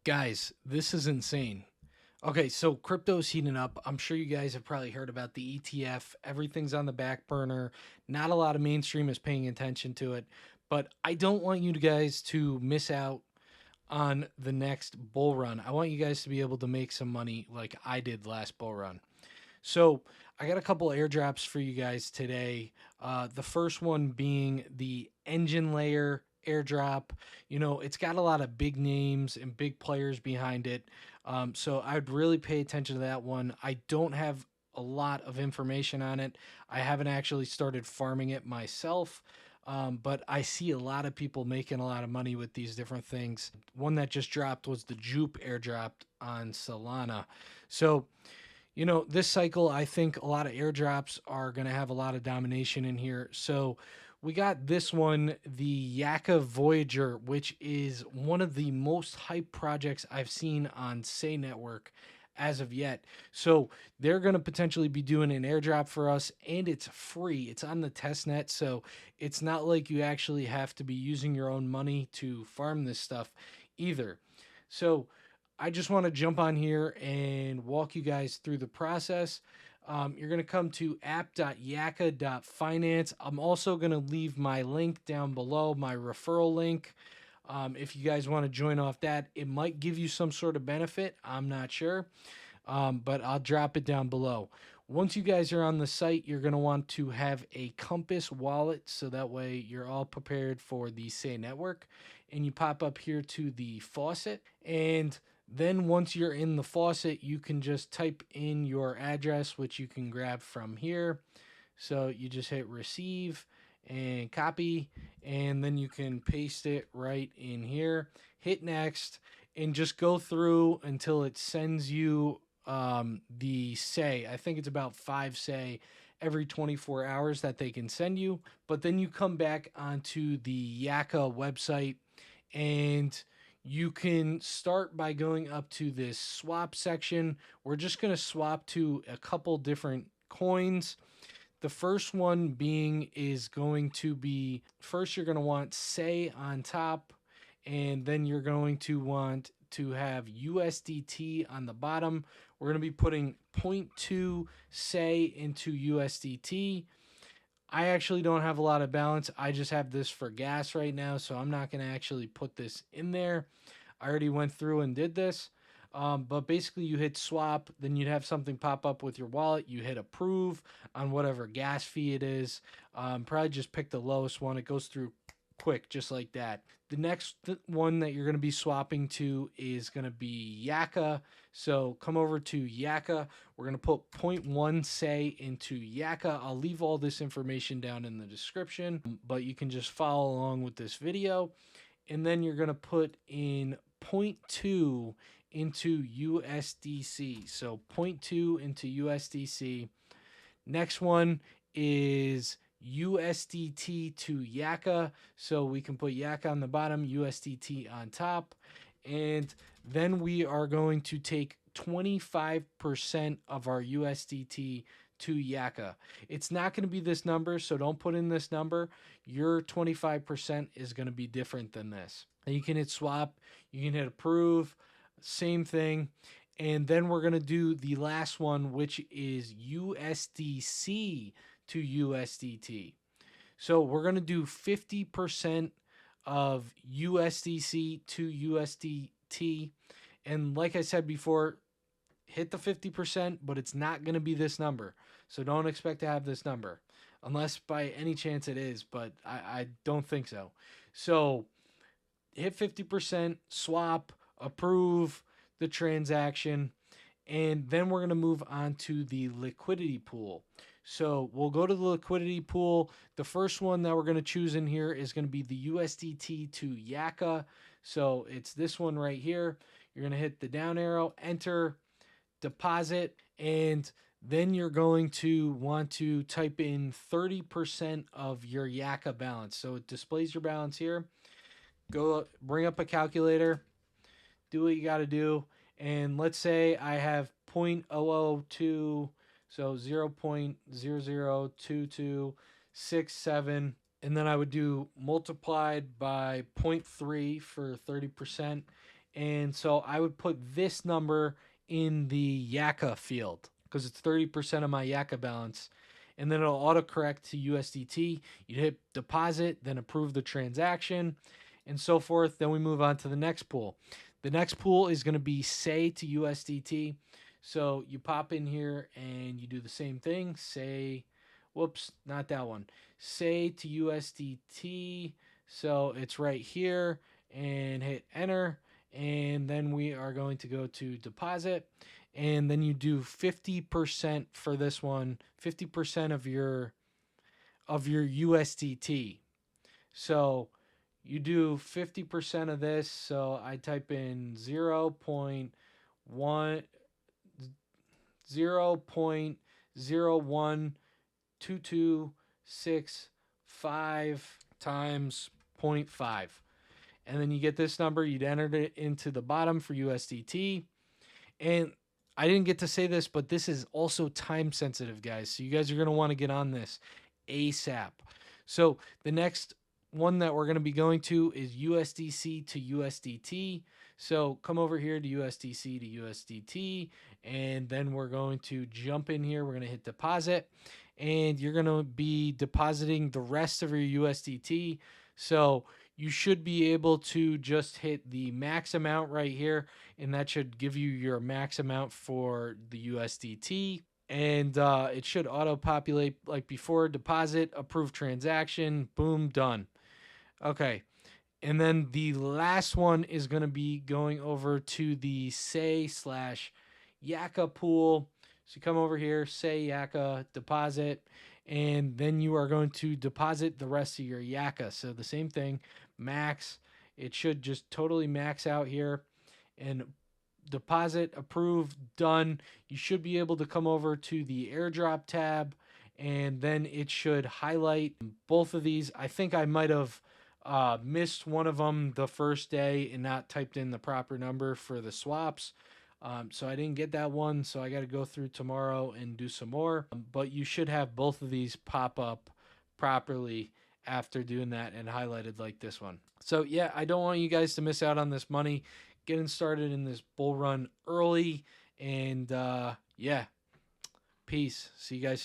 Guys, this is insane. Okay, so crypto's heating up. I'm sure you guys have probably heard about the ETF. Everything's on the back burner. Not a lot of mainstream is paying attention to it, but I don't want you guys to miss out on the next bull run. I want you guys to be able to make some money like I did last bull run. So I got a couple airdrops for you guys today. The first one being the engine layer airdrop. You know, it's got a lot of big names and big players behind it. So I'd really pay attention to that one. I don't have a lot of information on it. I haven't actually started farming it myself. But I see a lot of people making a lot of money with these different things. One that just dropped was the Jupe airdrop on Solana. So you know, this cycle, I think a lot of airdrops are going to have a lot of domination in here. So we got this one, the YAKA Voyager, which is one of the most hyped projects I've seen on Say Network as of yet. So they're going to potentially be doing an airdrop for us, and it's free. It's on the testnet, so it's not like you actually have to be using your own money to farm this stuff either. So I just want to jump on here and walk you guys through the process. You're going to come to app.yaka.finance. I'm also going to leave my link down below, my referral link. If you guys want to join off that, it might give you some sort of benefit. I'm not sure, but I'll drop it down below. Once you guys are on the site, you're going to want to have a Compass wallet, so that way you're all prepared for the Say network. And you pop up here to the Faucet, and then once you're in the Faucet, you can just type in your address, which you can grab from here. So you just hit receive and copy, and then you can paste it right in here. Hit next, and just go through until it sends you the Say. I think it's about 5 Say every 24 hours that they can send you. But then you come back onto the YAKA website, and you can start by going up to this swap section. We're just going to swap to a couple different coins. The first one being is going to be, first you're going to want Say on top, and then you're going to want to have USDT on the bottom. We're going to be putting 0.2 Say into USDT. I actually don't have a lot of balance. I just have this for gas right now, so I'm not going to actually put this in there. I already went through and did this. But basically, you hit swap, then you'd have something pop up with your wallet. You hit approve on whatever gas fee it is. Probably just pick the lowest one. It goes through quick, just like that. The next one that you're going to be swapping to is going to be YAKA. So come over to YAKA. We're going to put 0.1 Say into YAKA. I'll leave all this information down in the description, but you can just follow along with this video. And then you're going to put in 0.2 into USDC. So 0.2 into USDC. Next one is USDT to YAKA. So we can put YAKA on the bottom, USDT on top. And then we are going to take 25% of our USDT to YAKA. It's not going to be this number, so don't put in this number. Your 25% is going to be different than this. And you can hit swap, you can hit approve, same thing. And then we're going to do the last one, which is USDC to USDT. So we're going to do 50% of USDC to USDT. And like I said before, hit the 50%, but it's not going to be this number. So don't expect to have this number unless by any chance it is, but I don't think so. So hit 50%, swap, approve the transaction, and then we're going to move on to the liquidity pool. So we'll go to the liquidity pool. The first one that we're going to choose in here is going to be the USDT to YAKA. So it's this one right here. You're going to hit the down arrow, enter, deposit, and then you're going to want to type in 30% of your YAKA balance. So it displays your balance here. Go bring up a calculator, do what you got to do, and let's say I have 0.002, so 0.002267, and then I would do multiplied by 0.3 for 30%, And so I would put this number in the YAKA field because it's 30% of my YAKA balance. And then it'll autocorrect to USDT. You'd hit deposit, then approve the transaction, and so forth. Then we move on to the next pool. The next pool is going to be say to USDT. So you pop in here and you do the same thing. Say, whoops, not that one. Say to USDT. So it's right here and hit enter. And then we are going to go to deposit. And then you do 50% for this one, 50% of your USDT. So you do 50% of this. So I type in 0.0012265 times 0.5. And then you get this number. You'd enter it into the bottom for USDT. And I didn't get to say this, but this is also time sensitive, guys. So you guys are going to want to get on this ASAP. So the next one that we're going to be going to is USDC to USDT. So come over here to USDC to USDT, and then we're going to jump in here. We're going to hit deposit, and you're going to be depositing the rest of your USDT. So you should be able to just hit the max amount right here, and that should give you your max amount for the USDT. And it should auto-populate like before. Deposit, approve transaction, boom, done. Okay. And then the last one is going to be going over to the say/YAKA pool. So you come over here, say YAKA, deposit, and then you are going to deposit the rest of your YAKA. So the same thing, max. It should just totally max out here. And deposit, approve, done. You should be able to come over to the Airdrop tab, and then it should highlight both of these. I think I might have missed one of them the first day and not typed in the proper number for the swaps. So I didn't get that one, so I got to go through tomorrow and do some more. But you should have both of these pop up properly after doing that and highlighted like this one. So yeah, I don't want you guys to miss out on this money. Getting started in this bull run early, and yeah, peace. See you guys soon.